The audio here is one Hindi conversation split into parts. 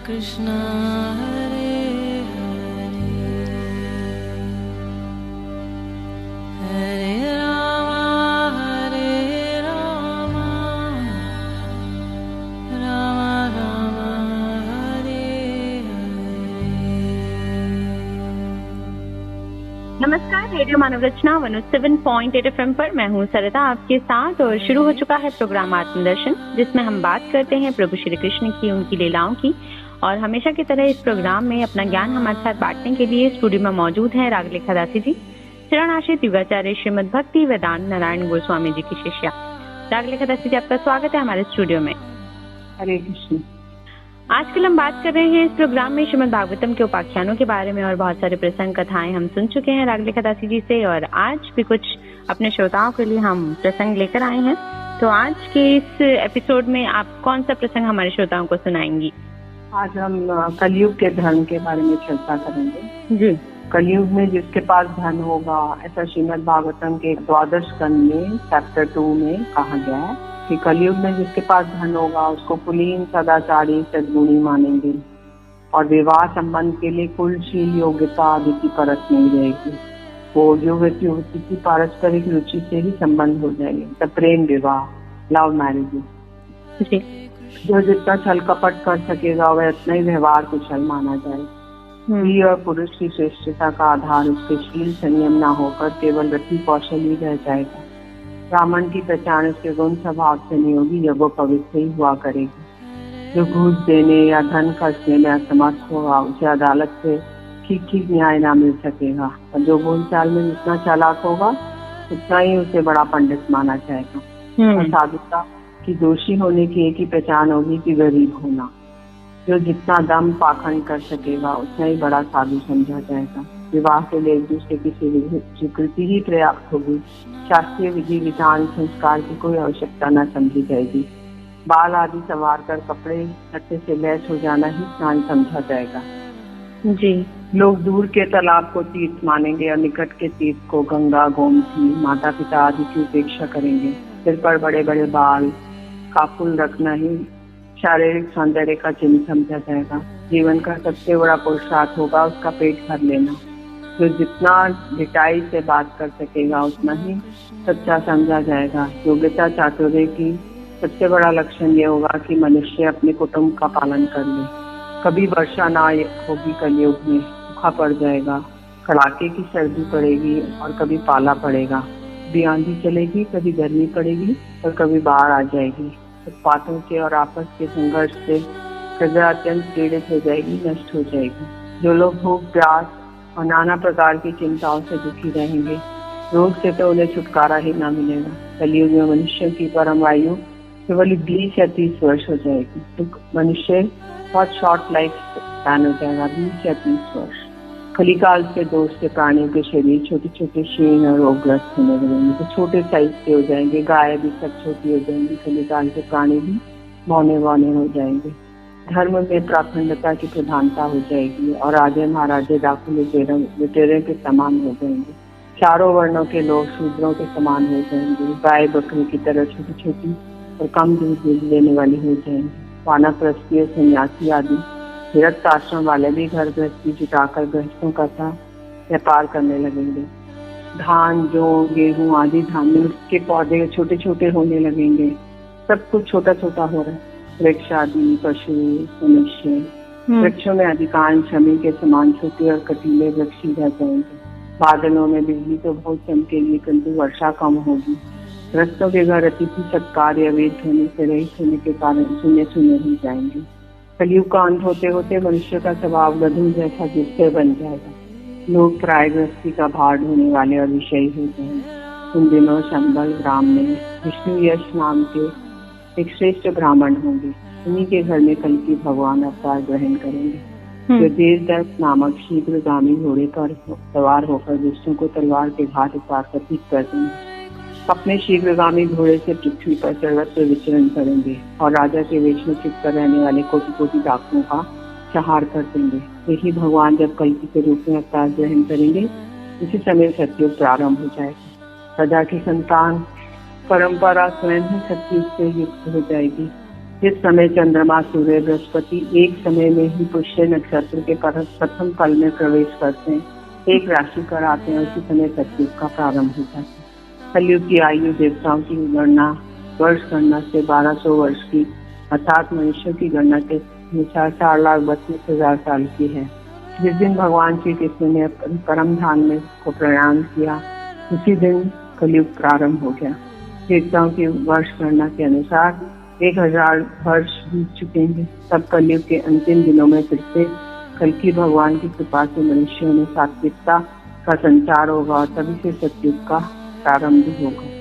कृष्ण हरे हरे हरे राम राम राम हरे हरे। नमस्कार, रेडियो मानव रचना 107.8 FM पर मैं हूँ सरिता आपके साथ और शुरू हो चुका है प्रोग्राम आत्मदर्शन, जिसमें हम बात करते हैं प्रभु श्री कृष्ण की, उनकी लीलाओं की। और हमेशा की तरह इस प्रोग्राम में अपना ज्ञान हमारे साथ बांटने के लिए स्टूडियो में मौजूद हैं रागलेखा दासी जी, शरणाश्रित युगाचार्य श्रीमद भक्ति वेदांत नारायण गोस्वामी जी की शिष्या। रागलेखा दासी जी, आपका स्वागत है हमारे स्टूडियो में। हरे कृष्ण। आजकल हम बात कर रहे हैं इस प्रोग्राम में श्रीमद् भागवतम के उपाख्यानों के बारे में और बहुत सारे प्रसंग कथाएं हम सुन चुके हैं रागलेखा दासी जी से, और आज भी कुछ अपने श्रोताओं के लिए हम प्रसंग लेकर आए हैं। तो आज के इस एपिसोड में आप कौन सा प्रसंग हमारे श्रोताओं को सुनाएंगी? आज हम कलयुग के धर्म के बारे में चर्चा करेंगे। जी। कलयुग में जिसके पास धन होगा, ऐसा श्रीमद् भागवतम के 12 स्कंद में चैप्टर 2 में कहा गया है कि कलयुग में जिसके पास धन होगा उसको कुलीन, सदाचारी, सद्गुणी मानेंगे और विवाह संबंध के लिए कुलशील, योग्यता आदि की परख नहीं रहेगी। वो युवती युवती की पारस्परिक रुचि से ही संबंध हो जाएंगे, तो प्रेम विवाह, लव मैरिज। जी। जो जितना छल कपट कर सकेगा वह उतना ही व्यवहार कुशल माना जाएगा। स्त्री और पुरुष की श्रेष्ठता का आधार उसके शील संयम न होकर केवल रति कौशल ही रह जाएगा। ब्राह्मण की पहचान उसके गुण स्वभाव से नहीं होगी, जब वो पवित्र ही हुआ करेगी। जो घूस देने या धन खर्चने में असमर्थ होगा उसे अदालत से ठीक ठीक न्याय न मिल सकेगा, और जो बोलचाल में जितना चालाक होगा उतना ही उसे बड़ा पंडित माना जाएगा। और साधुता की दोषी होने की एक ही पहचान होगी कि गरीब होना। जो जितना दम पाखंड कर सकेगा उतना ही बड़ा साधु समझा जाएगा। विवाह के लिए एक दूसरे की स्वीकृति ही पर्याप्त होगी। शास्त्रीय विधि विधान संस्कार की कोई आवश्यकता न समझी जाएगी। बाल आदि संवार कर कपड़े लत्ते से लैस हो जाना ही स्नान समझा जाएगा। जी। लोग दूर के तालाब को तीर्थ मानेंगे और निकट के तीर्थ को गंगा, गोमती, माता पिता आदि की उपेक्षा करेंगे। सिर पर बड़े बड़े बाल, काफुल रखना ही शारीरिक सौंदर्य का चिन्ह समझा जाएगा। जीवन का सबसे बड़ा पुरुषार्थ होगा उसका पेट भर लेना। जो जितना ढिठाई से बात कर सकेगा उतना ही सच्चा समझा जाएगा। योग्यता चातुर्य की सबसे बड़ा लक्षण ये होगा कि मनुष्य अपने कुटुंब का पालन कर ले। कभी वर्षा ना होगी, कलयुग में सूखा पड़ जाएगा, कड़ाके की सर्दी पड़ेगी और कभी पाला पड़ेगा। कभी आंधी चलेगी, कभी गर्मी पड़ेगी और कभी बाढ़ आ जाएगी। उत्पातों के और आपस के संघर्ष से प्रजा अत्यंत पीड़ित हो जाएगी, नष्ट हो जाएगी। जो लोग भूख, प्यास और नाना प्रकार की चिंताओं से दुखी रहेंगे, रोग से तो उन्हें छुटकारा ही ना मिलेगा। कलयुग में मनुष्य की परम आयु केवल 20 या 30 वर्ष हो जाएगी। तो मनुष्य बहुत शॉर्ट लाइफ स्पैन हो जाएगा, 20 या 30 वर्ष। कलिकाल के दोष से प्राणियों के शरीर छोटे छोटे क्षीण और रोगग्रस्त होने लगेंगे, तो छोटे साइज के हो जाएंगे। गाय भी सब छोटी हो जाएंगी। कलिकाल के प्राणी भी बौने बौने हो जाएंगे। धर्म में प्राखंडता की प्रधानता हो जाएगी और राजे महाराजे डाकू लुटेरे के समान हो जाएंगे। चारों वर्णों के लोग शूद्रों के समान हो जाएंगे। गाय बकरी की तरह छोटी छोटी और कम दूध देने वाली हो जाएंगे। वानप्रस्थीय, सन्यासी आदि विरक्त आश्रम वाले भी घर गृहस्थी जुटाकर गृहस्थों का व्यापार करने लगेंगे। धान, जौ, गेहूं आदि धान्यों के पौधे छोटे छोटे होने लगेंगे। सब कुछ छोटा छोटा हो रहा है। वृक्ष आदि, पशु, मनुष्य, वृक्षों में अधिकांश शमी के समान छोटे और कटीले वृक्ष रह जाएंगे। बादलों में बिजली तो बहुत चमकेगी, किंतु वर्षा कम होगी। गृहस्थों के घर अतिथि सत्कार या वेद होने से रहित होने के कारण सुने सुने हो जाएंगे। कलयुग का अंत होते होते मनुष्य का स्वभाव गधों जैसा दुष्कर बन जाएगा। लोग प्राय गृहस्थी का भार ढोने वाले और विषयी हो जाएंगे। उन दिनों शंबल ग्राम में विष्णु यश नाम के एक श्रेष्ठ ब्राह्मण होंगे। उन्हीं के घर में कल की भगवान अवतार ग्रहण करेंगे। जो देवदत्त नामक शीघ्रगामी घोड़े पर सवार होकर दुष्टों को तलवार के घाट उतार कर ठीक कर देंगे। अपने शीघ्रगामी घोड़े से पृथ्वी पर सर्वत्र विचरण करेंगे और राजा के वेश में छिपकर रहने वाले कोटि कोटि डाकुओं का संहार कर देंगे। यही भगवान जब कल्कि के रूप में अवतार ग्रहण करेंगे, उसी समय सतयुग प्रारंभ हो जाएगा। प्रजा की संतान परंपरा स्वयं ही सतयुग से युक्त हो जाएगी। जिस समय चंद्रमा, सूर्य, बृहस्पति एक समय में ही पुष्य नक्षत्र के प्रथम फल में प्रवेश करते हैं, एक राशि पर आते हैं, उसी समय सतयुग का प्रारंभ होता है। कलयुग की आयु देवताओं की गणना वर्ष गणना से 1200 वर्ष की अर्थात मनुष्य की गणना के अनुसार 4,32,000 साल की है। जिस दिन भगवान श्री कृष्ण ने परम धाम में को प्रयाण किया, उसी दिन कलयुग प्रारंभ हो गया। देवताओं की वर्ष गणना के अनुसार 1000 वर्ष बीत चुके हैं। तब कलयुग के अंतिम दिनों में फिर से कल्कि भगवान की कृपा से मनुष्यों में सात्विकता का संचार होगा और तभी से सतयुग का प्रारंभ होगा।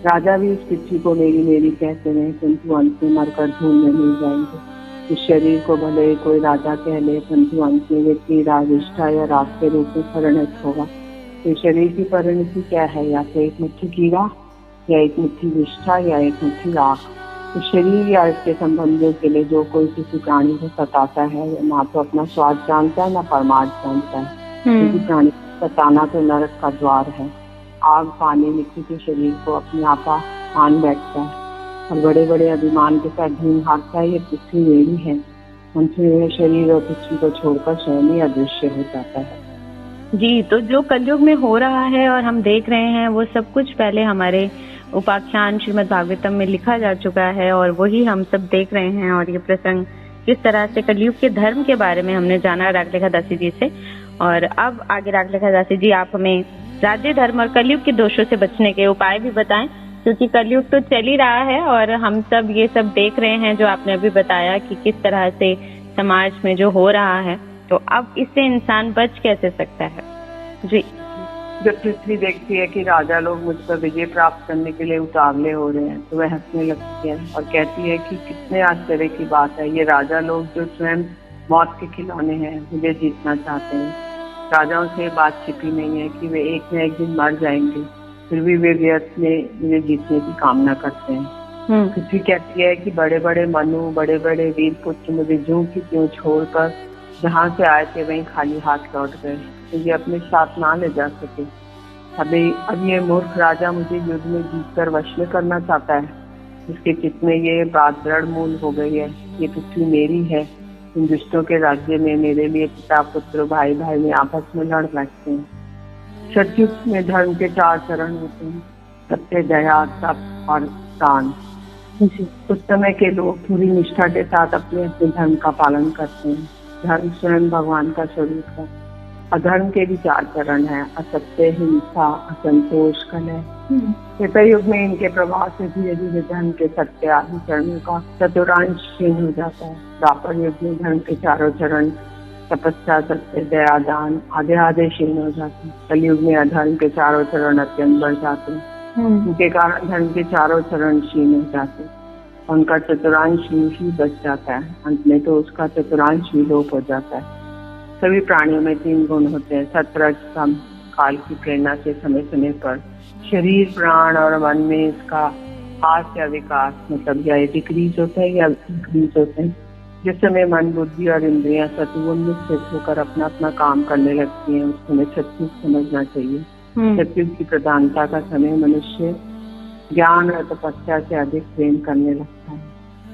राजा भी इस पृथ्वी को मेरी मेरी कहते रहे, किंतु अंत में मरकर धूल में मिल जाएंगे। इस शरीर को भले कोई राजा कह ले, किंतु अंत में व्यक्ति राजनिष्ठा या राग के रूप में परिणत होगा। तो शरीर की परिणति क्या है? या तो एक मुट्ठी कीड़ा, या एक मुट्ठी निष्ठा, या एक मुट्ठी राख। तो शरीर या इसके संबंधियों के लिए जो कोई किसी प्राणी को सताता है, ना तो अपना स्वाद जानता है, ना परमार्थ जानता है। किसी प्राणी को सताना तो नरक का द्वार है। आग, पानी, मिट्टी के शरीर को अपनी आपा मान बैठता है और बड़े बड़े अभिमान के साथ धूम हाकता है, ये पृथ्वी मेरी है। मनुष्य शरीर और पृथ्वी को छोड़कर स्वयं ही अदृश्य हो जाता है। जी, तो जो कलयुग में हो रहा है और हम देख रहे हैं, वो सब कुछ पहले हमारे उपाख्यान श्रीमद् भागवतम में लिखा जा चुका है और वही हम सब देख रहे हैं। और ये प्रसंग किस तरह से कलयुग के धर्म के बारे में हमने जाना रागलेखा दासी जी से। और अब आगे रागलेखा दासी जी आप हमें राज्य धर्म और कलयुग के दोषों से बचने के उपाय भी बताएं, क्योंकि कलयुग तो चल ही रहा है और हम सब ये सब देख रहे हैं जो आपने अभी बताया कि किस तरह से समाज में जो हो रहा है। तो अब इससे इंसान बच कैसे सकता है? जी। जब पृथ्वी देखती है कि राजा लोग मुझ पर विजय प्राप्त करने के लिए उतावले हो रहे हैं, तो वह हंसने लगती है और कहती है कि कितने आश्चर्य की बात है। ये राजा लोग जो स्वयं मौत के खिलौने हैं, मुझे जीतना चाहते हैं। राजाओं से बात छिपी नहीं है कि वे एक न एक दिन मर जाएंगे, फिर भी वे व्यर्थ में मुझे जीतने की कामना करते हैं। पृथ्वी कहती है कि बड़े बड़े मनु, बड़े बड़े वीर पुत्र मुझे ज्यों की त्यों छोड़कर जहाँ से आए थे वहीं खाली हाथ लौट गए, मुझे अपने साथ ना ले जा सके। अब ये मूर्ख राजा मुझे युद्ध में जीतकर वश में करना चाहता है। इसके चित्त में ये बात दृढ़ मूल हो गई है, ये पृथ्वी मेरी है। इन दुष्टों के राज्य में मेरे लिए पिता पुत्र भाई भाई में आपस में लड़ बैठते हैं। सतयुग में धर्म के 4 चरण होते हैं, सत्य, दया, तप और दान। उस समय के लोग पूरी निष्ठा के साथ अपने अपने धर्म का पालन करते हैं। धर्म स्वयं भगवान का स्वरूप है। अधर्म के भी 4 चरण है, असत्य, हिंसा, असंतोष, कलह। युग में इनके प्रभाव से धीरे धीरे धर्म के सत्य आदि चरणों का चतुरांश क्षीण हो जाता है। द्वापर युग में धर्म के 4 चरण तपस्या, सत्य, दया, दान आधे आधे क्षीण हो जाते हैं। कलयुग में अधर्म के 4 चरण अत्यंत बढ़ जाते हैं। उनके कारण धर्म के 4 चरण क्षीण हो जाते हैं। उनका चतुरांश ही बच जाता है। अंत में तो उसका चतुरांश भी लोप हो जाता है। सभी प्राणियों में 3 गुण होते हैं, सत्य, रज, तम। काल की प्रेरणा से समय समय पर शरीर, प्राण और मन में इसका हास या विकास मतलब या डिक्रीज होता है या इंक्रीज होते हैं। जिस समय मन, बुद्धि और इंद्रियां सत्वोन्मुख स्थित होकर अपना अपना काम करने लगती हैं, उस समय सतयुग समझना चाहिए। सतयुग की प्रधानता का समय मनुष्य ज्ञान और तपस्या से अधिक प्रेम करने लगता है।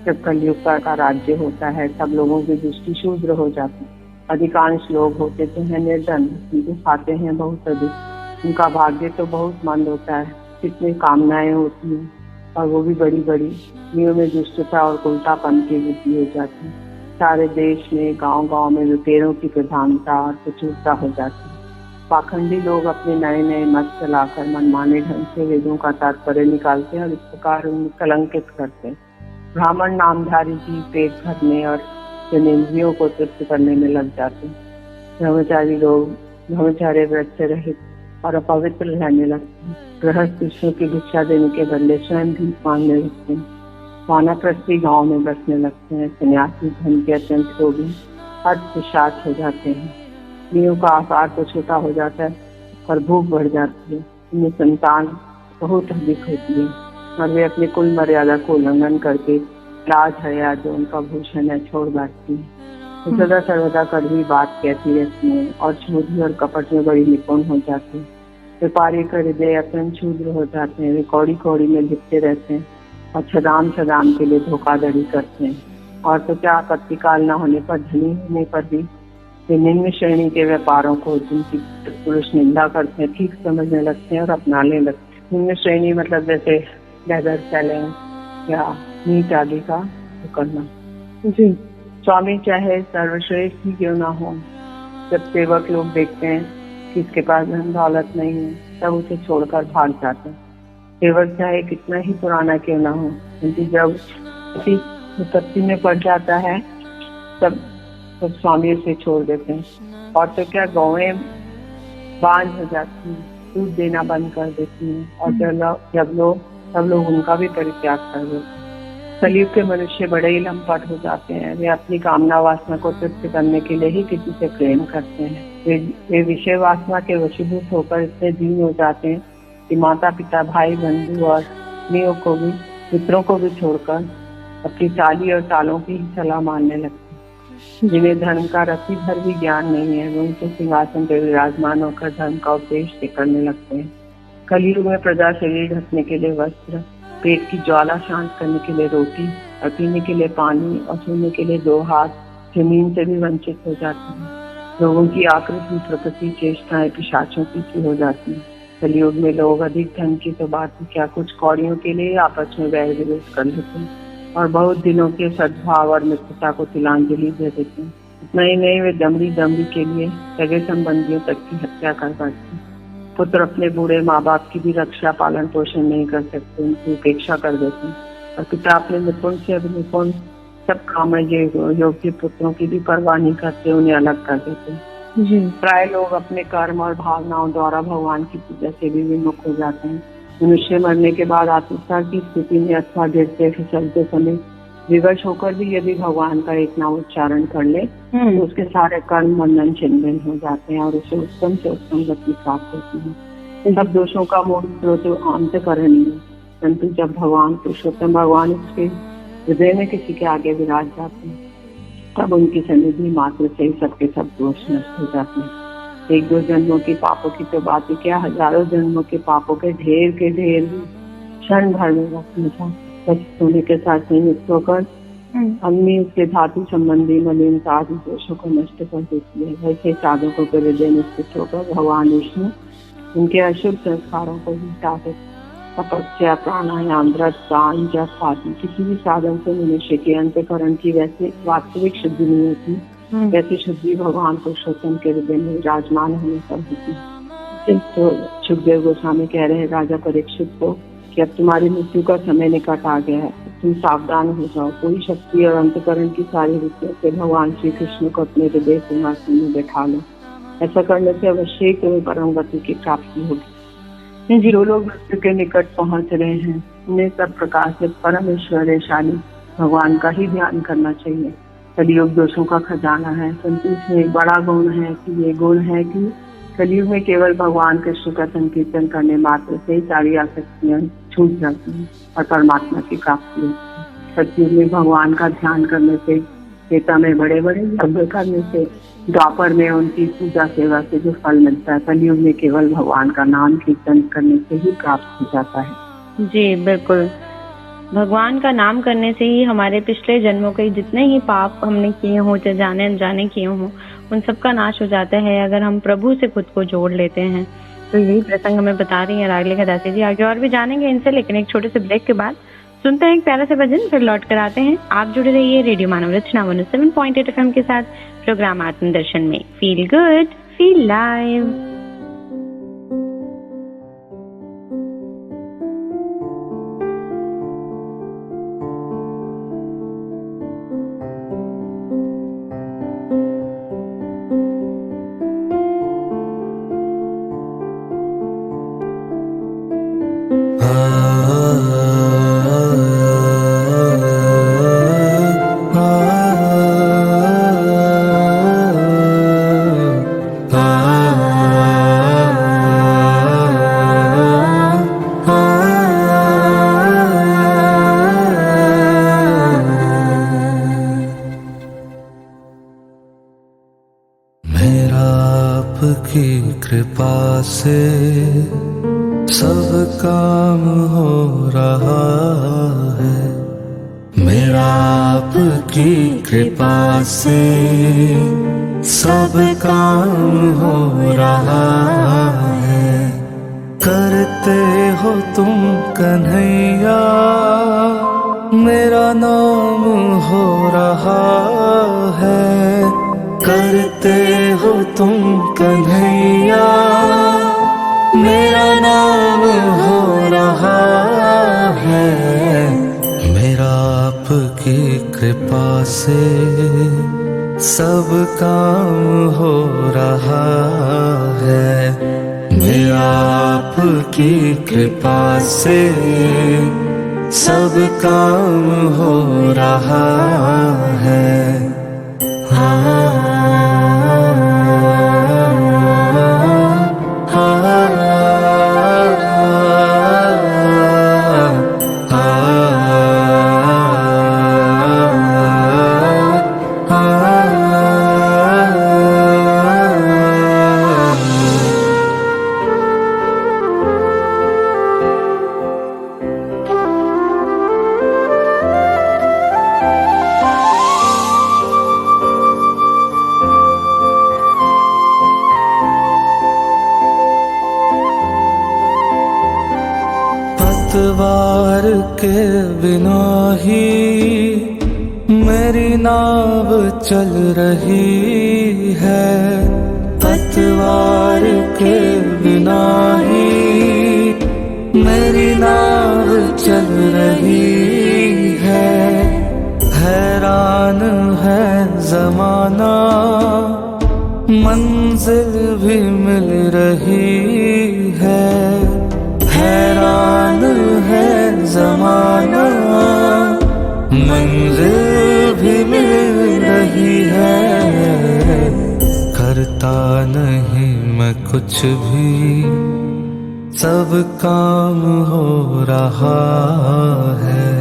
जब कलयुग का राज्य होता है, सब लोगों की दृष्टि शूद्र हो जाती है। अधिकांश लोग होते तो हैं निर्धन, किंतु खाते हैं बहुत अधिक। उनका भाग्य तो बहुत मंद होता है। कितनी कामनाएं होती हैं और वो भी बड़ी बड़ी। नियों में दुष्टता और उल्टापन की वृद्धि हो जाती है। सारे देश में, गांव गांव में लुटेरों की प्रधानता और प्रचुरता हो जाती है। पाखंडी लोग अपने नए नए मत चलाकर मनमाने ढंग से वेदों का तात्पर्य निकालते हैं और इस प्रकार उन्हें कलंकित करते हैं। ब्राह्मण नामधारी जी पेट भरने और जनेंद्रियों को तृप्त करने में लग जाते हैं। ब्रह्मचारी लोग ब्रह्मचार्य व्रत से रहित और अपवित्र रहने लगते हैं। गृहस्थ दूसरों की भिक्षा देने के बदले स्वयं भी मांगने लगते हैं। वानप्रस्थी गांव में बसने लगते हैं। सन्यासी धन के अत्यंत लोभी अर्थशात हो जाते हैं। स्त्रियों का आकार तो छोटा हो जाता है और भूख बढ़ जाती है। इनमें संतान बहुत अधिक होती है और वे अपने कुल मर्यादा को उल्लंघन करके लाज हया जो उनका भूषण है छोड़ बैठती है। सदा सर्वदा कड़वी बात कहती रहती है और झूठी और कपट में बड़ी निपुण हो जाती है। व्यापारी का हृदय अत्यंत क्षुद्र हो जाते हैं। वे कौड़ी कौड़ी में लिपटे रहते हैं और सदाम सदाम के लिए धोखाधड़ी करते हैं। और तो क्या, आपत्तिकाल न होने पर, धनी होने पर भी वे निम्न श्रेणी के व्यापारों को जिनकी पुरुष निंदा करते हैं ठीक समझने लगते हैं और अपनाने लगते हैं। निम्न श्रेणी मतलब जैसे लेदर सेलिंग या मीट आदि का करना। जी, स्वामी चाहे सर्वश्रेष्ठ ही क्यों ना हो, जब सेवक लोग देखते हैं कि इसके पास धन दौलत नहीं है तब उसे छोड़कर भाग जाते हैं। सेवक चाहे कितना ही पुराना क्यों ना हो, क्योंकि जब किसी विपत्ति में पड़ जाता है तब स्वामी उसे छोड़ देते हैं। और तो क्या, गौएं बांझ हो जाती हैं, दूध देना बंद कर देती हैं, और सब लोग उनका भी परित्याग कर देते हैं। कलयुग के मनुष्य बड़े ही लंपट हो जाते हैं। वे अपनी कामना वासना को तृप्त करने के लिए ही किसी से प्रेम करते हैं। वे विषय वासना के वशीभूत होकर इतने दीन हो जाते हैं कि माता पिता, भाई बंधु और पत्नियों को भी, मित्रों को भी छोड़कर अपनी चाली और तालों की ही सलाह मानने लगते हैं। जिन्हें धर्म का रति भर भी ज्ञान नहीं है, वो उनके सिंहासन पर विराजमान होकर धर्म का उपदेश करने लगते हैं। कलयुग में प्रजा शरीर ढकने के लिए वस्त्र, पेट की ज्वाला शांत करने के लिए रोटी और पीने के लिए पानी और सोने के लिए 2 हाथ जमीन से भी वंचित हो जाती है। लोगों की आकृति प्रकृति चेष्टाएं पिशाचों की सी हो जाती है। कलयुग में लोग अधिक धन की तो बात ही क्या, कुछ कौड़ियों के लिए आपस में वैर विरोध कर लेते हैं और बहुत दिनों के सद्भाव और मित्रता को तिलांजलि दे देते हैं। इतना ही नहीं, वे दमड़ी के लिए सगे संबंधियों तक की हत्या कर बैठते हैं। पुत्र अपने बूढ़े माँ बाप की भी रक्षा पालन पोषण नहीं कर सकते, उनकी उपेक्षा कर देते हैं। और पिता अपने निपुण से अभिनिपुण सब काम योग्य पुत्रों की भी परवाह नहीं करते, उन्हें अलग कर देते हैं। प्राय लोग अपने कर्म और भावनाओं द्वारा भगवान की पूजा से भी विमुख हो जाते हैं। मनुष्य मरने के बाद आत्महत्या की स्थिति में अथवा गिरते फिसलते समय विवश होकर भी यदि भगवान का एक नाम उच्चारण कर ले तो उसके सारे कर्म बंधन छिन्न हो जाते हैं और उसे उत्तम से उत्तम गति प्राप्त होती है। सब दोषों का मूल स्रोत अंतःकरण ही है, परंतु जब भगवान पुरुषोत्तम भगवान उसके हृदय में किसी के आगे विराज जाते हैं तब उनकी सन्निधि मात्र से ही सबके सब दोष नष्ट हो जाते हैं। 1-2 जन्मों के पापों की तो बात ही क्या, हजारों जन्मों के पापों के ढेर क्षण भर में होने के साथ संयुक्त होकर अग्नि उसके धातु संबंधी मलिनता आदि दोषों को नष्ट कर देती है। वैसे साधकों के हृदय में स्थित होकर भगवान विष्णु उनके अशुभ संस्कारों को भी हटा देते। तपस्या, प्राणायाम, व्रत, दान, जप आदि किसी भी साधन से मनुष्य के अंतःकरण की वैसे वास्तविक शुद्धि नहीं होती, वैसी शुद्धि भगवान पुरुषोत्तम के हृदय में विराजमान होने पर होती है। तो सुखदेव गोस्वामी कह रहे हैं राजा परीक्षित को कि अब तुम्हारी मृत्यु का समय निकट आ गया है, तुम सावधान हो जाओ। पूरी शक्ति और अंतःकरण की सारी रीतियों से भगवान श्री कृष्ण को अपने हृदय सिंहासन में बैठा लो। ऐसा करने से अवश्य ही तुम्हें परम गति की प्राप्ति होगी। जो लोग मृत्यु के निकट पहुंच रहे हैं उन्हें सब प्रकार से परम ऐश्वर्यशाली भगवान का ही ध्यान करना चाहिए। कलियुग दोषों का खजाना है, परंतु इसमें एक बड़ा गुण है कि ये गुण है कि कलयुग में केवल भगवान कृष्ण का संकीर्तन करने मात्र से ही सारी आसक्तियां छूट जाती हैं और परमात्मा की प्राप्ति होती है। सतयुग में भगवान का ध्यान करने से, त्रेता में बड़े बड़े यज्ञ करने से, द्वापर में उनकी पूजा सेवा से जो फल मिलता है, कलयुग में केवल भगवान का नाम कीर्तन करने से ही प्राप्त हो जाता है। जी बिल्कुल, भगवान का नाम करने से ही हमारे पिछले जन्मों के जितने ही पाप हमने किए हों, चाहे जाने अनजाने किए हों, उन सब का नाश हो जाता है अगर हम प्रभु से खुद को जोड़ लेते हैं। तो यही प्रसंग हमें बता रही है रागले दासी जी। आगे और भी जानेंगे इनसे, लेकिन एक छोटे से ब्रेक के बाद सुनते हैं एक प्यारा से भजन, फिर लौट कर आते हैं। आप जुड़े रहिए रेडियो मानव रचना 107.8 FM के साथ प्रोग्राम आत्मदर्शन में। Feel good, feel live. कृपा से सब काम हो रहा है मेरा आपकी कृपा से, सब काम हो रहा है। करते हो तुम कन्हैया मेरा नाम हो रहा है। करते हो तुम कन्हैया मेरा नाम हो रहा है। मेरा आपकी कृपा से सब काम हो रहा है। मेरा आपकी कृपा से सब काम हो रहा है। पतवार के बिना ही मेरी नाव चल रही है। पतवार के बिना ही मेरी नाव चल रही है। हैरान है जमाना मंजिल भी मिल रही है। हैरान है जमाना मंजिल भी मिल रही है। करता नहीं मैं कुछ भी सब काम हो रहा है।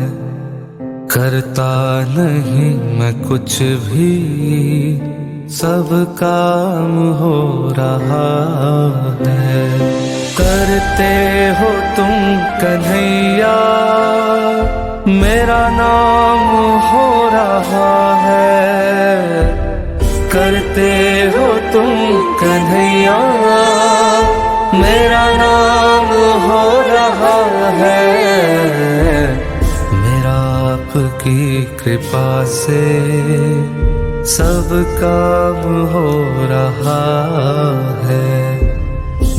करता नहीं मैं कुछ भी सब काम हो रहा है। करते हो तुम कन्हैया मेरा नाम हो रहा है। करते हो तुम कन्हैया मेरा नाम हो रहा है। मेरा आपकी कृपा से सब काम हो रहा है।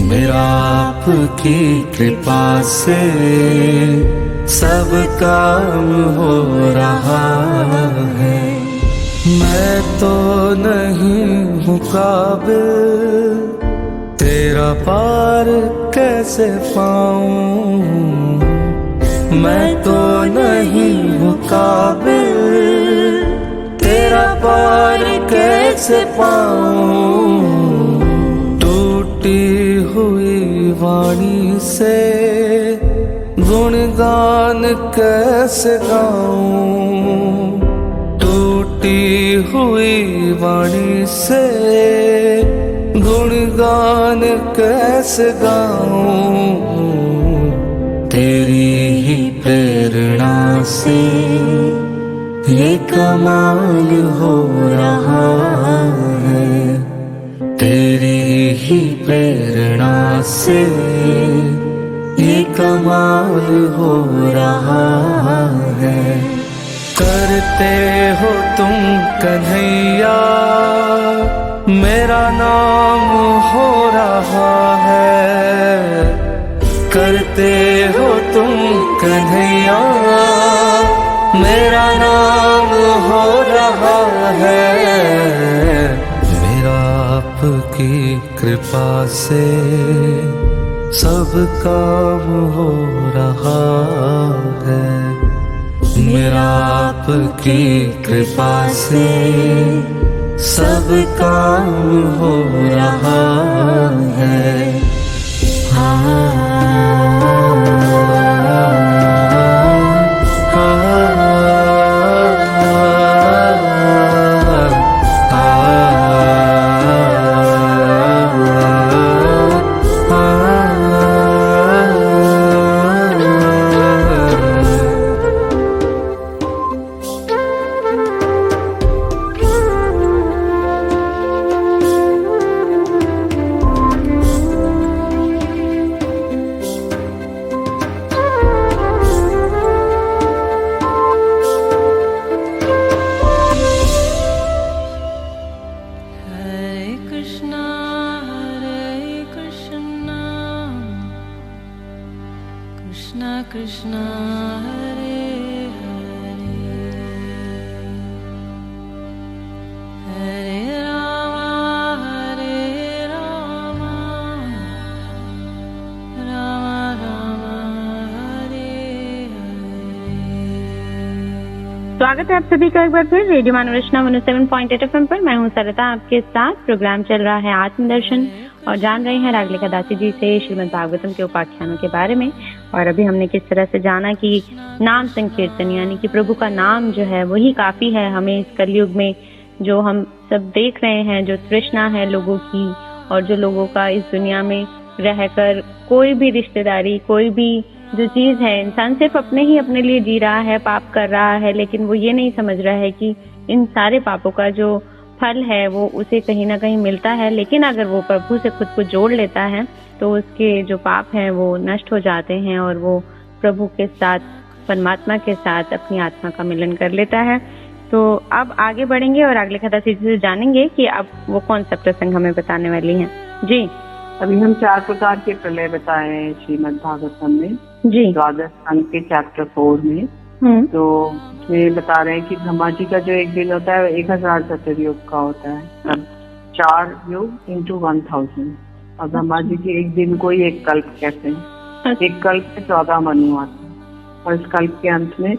मेरा आपकी कृपा से सब काम हो रहा है। मैं तो नहीं हूँ काबिल तेरा पार कैसे पाऊं। मैं तो नहीं हूँ काबिल तेरा पार कैसे पाऊं। टूटी हुई वाणी से गुणगान कैसे गाऊं। टूटी हुई वाणी से गुणगान कैसे गाऊं। तेरी ही प्रेरणा से ये कमाल हो रहा है। तेरी ही प्रेरणा से ये कमाल हो रहा है। करते हो तुम कन्हैया मेरा नाम हो रहा है। करते हो तुम कन्हैया मेरा नाम हो रहा है। मेरा आपकी कृपा से सब काम हो रहा है। मेरा आपकी कृपा से सब काम हो रहा है। Krishna Krishna Hare Hare Hare Rama Hare Rama Rama Rama Hare Hare। स्वागत है आप सभी का एक बार फिर रेडियो मानवरचना 107.8 FM पर। मैं हूँ सरिता, आपके साथ। प्रोग्राम चल रहा है आत्मदर्शन और जान रहे हैं रागलिका दासी जी से श्रीमद् भागवतम के उपाख्यानों के बारे में। और अभी हमने किस तरह से जाना कि नाम संकीर्तन यानी कि प्रभु का नाम जो है वही काफी है हमें इस कलयुग में, जो हम सब देख रहे हैं, जो तृष्णा है लोगों की और जो लोगों का इस दुनिया में रहकर कोई भी रिश्तेदारी, कोई भी जो चीज है, इंसान सिर्फ अपने लिए जी रहा है, पाप कर रहा है, लेकिन वो ये नहीं समझ रहा है कि इन सारे पापों का जो फल है वो उसे कहीं ना कहीं मिलता है। लेकिन अगर वो प्रभु से खुद को जोड़ लेता है तो उसके जो पाप हैं वो नष्ट हो जाते हैं और वो प्रभु के साथ, परमात्मा के साथ अपनी आत्मा का मिलन कर लेता है। तो अब आगे बढ़ेंगे और रागलिका दासी जी से जानेंगे कि अब वो कौन सा प्रसंग हमें बताने वाली हैं। जी, अभी हम 4 प्रकार के प्रलय बताए हैं श्रीमद् भागवतम में, जी, द्वादश स्कंद के चैप्टर 4 में। तो उसमें बता रहे हैं कि ब्रह्मा जी का जो एक दिन होता है 1000 चतुर्युग का होता है, तब 4 युग इंटू 1000। और ब्रह्मा जी के एक दिन को ही एक कल्प कहते हैं। एक कल्प में 14 मनु आते हैं और इस कल्प के अंत में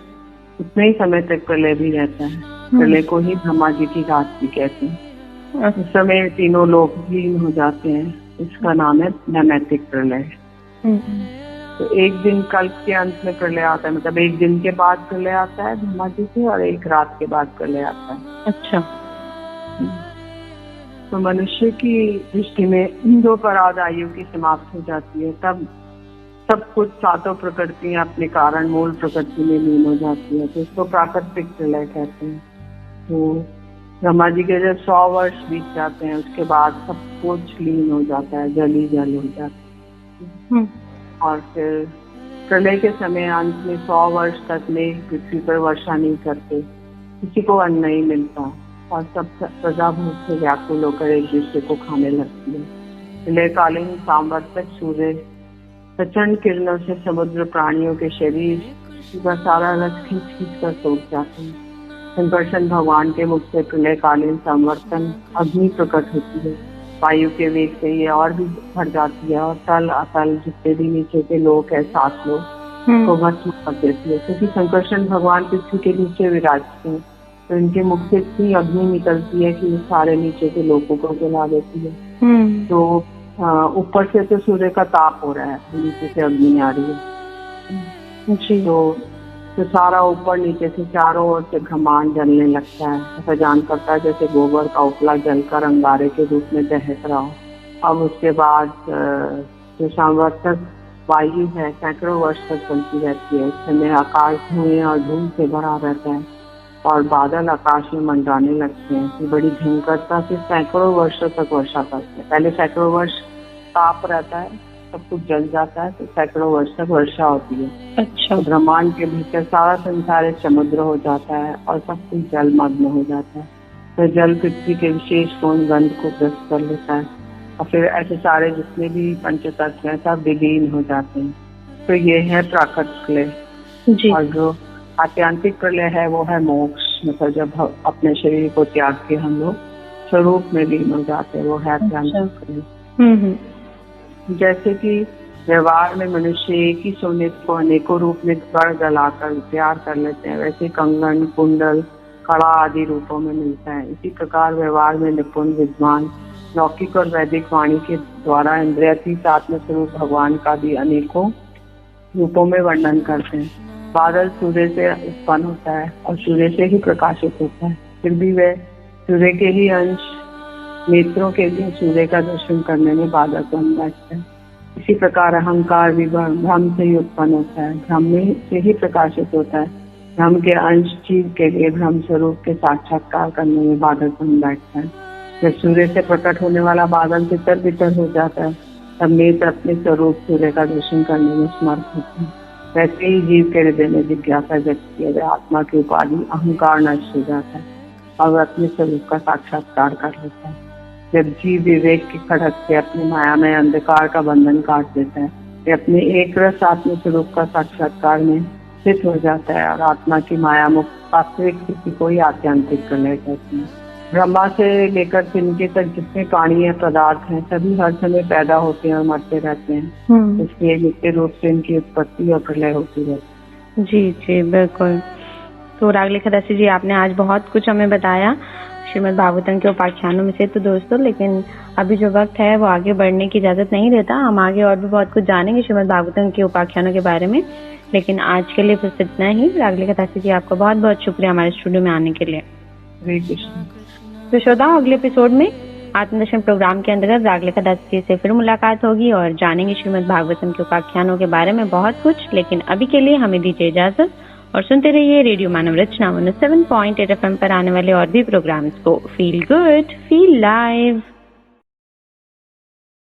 उतने ही समय तक प्रलय भी रहता है। प्रलय को ही ब्रह्मा जी की रात भी कहते हैं। उस समय तीनों लोग लीन हो जाते हैं। इसका नाम है नैमित्तिक प्रलय। तो एक दिन कल्प के अंत में प्रलय आता है, मतलब एक दिन के बाद प्रलय आता है ब्रह्मा जी से और एक रात के बाद प्रलय आता है। अच्छा। तो मनुष्य की दृष्टि में दो पराध आयु की समाप्त हो जाती है, तब सब कुछ सातों प्रकृतियां अपने कारण मूल प्रकृति में लीन हो जाती है। तो इसको प्राकृतिक प्रलय कहते हैं। तो ब्रह्मा जी के जब 100 वर्ष बीत जाते हैं उसके बाद सब कुछ लीन हो जाता है, जल ही जल हो जाता है। और फिर प्रलय के समय अंत में 100 वर्ष तक में पृथ्वी पर वर्षा नहीं करते, किसी को अन्न नहीं मिलता और सब प्रजा भूख से व्याकुल होकर एक दूसरे को खाने लगती है। प्रलयकालीन सामवर्तक सूर्य प्रचंड किरणों से समुद्र प्राणियों के शरीर का सारा रस खींच कर सोख जाते हैं। संकर्षण भगवान के मुख से प्रलयकालीन संवर्तन अग्नि प्रकट होती है। वायु के वेग से ये और भी बढ़ जाती है और तल अतल जितने भी नीचे के लोग है 7 लोग तो भस्म कर देती है, क्योंकि संकर्षण भगवान पृथ्वी के नीचे विराजते हैं। तो इनके मुख से इतनी अग्नि निकलती है कि ये सारे नीचे के लोगों को जला देती है। तो ऊपर से तो सूर्य का ताप हो रहा है, नीचे से अग्नि आ रही है जी। तो सारा ऊपर नीचे से चारों ओर से घमांड जलने लगता है। ऐसा जान करता है जैसे गोबर का उपला जलकर अंगारे के रूप में दहक रहा हो। अब उसके बाद जो संवर्तक वायु है सैकड़ों वर्ष तक चलती रहती है। इस समय आकाश धुएं और धूल से भरा रहता है और बादल आकाश में मंडराने लगते हैं कि बड़ी भयंकरता से सैकड़ों वर्षों तक वर्षा करते हैं। पहले सैकड़ों वर्ष ताप रहता है, सब कुछ जल जाता है, तो सैकड़ों वर्ष तक वर्षा होती है। अच्छा। तो ब्रह्मांड के भीतर सारा संसार एक समुद्र हो जाता है और सब कुछ जलमग्न हो जाता है। तो जल पृथ्वी के विशेष कोण गंध को ग्रस्त कर लेता है और फिर ऐसे सारे जितने भी पंचतत्व हैं सब विलीन हो जाते हैं। तो ये है प्राकृतिक प्रलय। और जो आत्यांतिक प्रलय है वो है मोक्ष, मतलब जब अपने शरीर को त्याग के हम लोग स्वरूप में लीन हो जाते हैं, वो है आत्यांतिक प्रलय। जैसे कि व्यवहार में मनुष्य एक ही सोने को अनेकों रूप में गढ़ गलाकर प्यार कर लेते हैं, वैसे कंगन, कुंडल, कड़ा आदि रूपों में मिलता है। इसी प्रकार व्यवहार में निपुण विद्वान लौकिक और वैदिक वाणी के द्वारा इंद्रियातीत आत्म स्वरूप भगवान का भी अनेकों रूपों में वर्णन करते हैं। बादल सूर्य से उत्पन्न होता है और सूर्य से ही प्रकाशित होता है, फिर भी वह सूर्य के ही अंश नेत्रों के लिए सूर्य का दर्शन करने में बाधा बन बैठता है। इसी प्रकार अहंकार भी भ्रम से ही उत्पन्न होता है, भ्रम में से ही प्रकाशित होता है। भ्रम के अंश जीव के लिए भ्रम स्वरूप के साक्षात्कार करने में बाधक बन बैठता है। जब सूर्य से प्रकट होने वाला बादल तितर बितर हो जाता है तब नेत्र अपने स्वरूप सूर्य का दर्शन करने में समर्थ होते हैं। वैसे ही जीव के हृदय में जिज्ञासा व्यक्त किया गया आत्मा की उपाधि अहंकार नष्ट हो जाता है और वह अपने स्वरूप का साक्षात्कार कर लेता है। जब जीव विवेक की खड़क से अपनी माया में अंधकार का बंधन काट देता है, कि अपने एक रस आत्म स्वरूप का साक्षात्कार में स्थित हो जाता है और आत्मा की माया मुक्त वास्तविक स्थिति को ही आत्यांतिक करने कहते हैं। ब्रह्मा से लेकर तिनके तक जितने प्राणीय पदार्थ हैं सभी हर समय पैदा होते हैं और मरते रहते हैं, इसलिए नित्य रूप से इनकी उत्पत्ति और प्रलय होती रहती है। जी जी बिल्कुल। तो रागलेखादासी जी, आपने आज बहुत कुछ हमें बताया श्रीमद् भागवतम के उपाख्यानों में से। तो दोस्तों, लेकिन अभी जो वक्त है वो आगे बढ़ने की इजाजत नहीं देता। हम आगे और भी बहुत कुछ जानेंगे श्रीमद् भागवतम के उपाख्यानों के बारे में, लेकिन आज के लिए बस इतना ही। रागलेखादासी जी, आपका बहुत बहुत शुक्रिया हमारे स्टूडियो में आने के लिए। हरे कृष्ण। तो श्रोताओं, अगले एपिसोड में आत्मदर्शन प्रोग्राम के अंतर्गत रागलेखादासी जी से फिर मुलाकात होगी और जानेंगे श्रीमद् भागवतम के उपाख्यानों के बारे में बहुत कुछ। लेकिन अभी के लिए हमें दीजिए इजाजत और सुनते रहिए रेडियो मानव रचना 107.8 FM पर आने वाले और भी प्रोग्राम्स को। Feel good, feel live.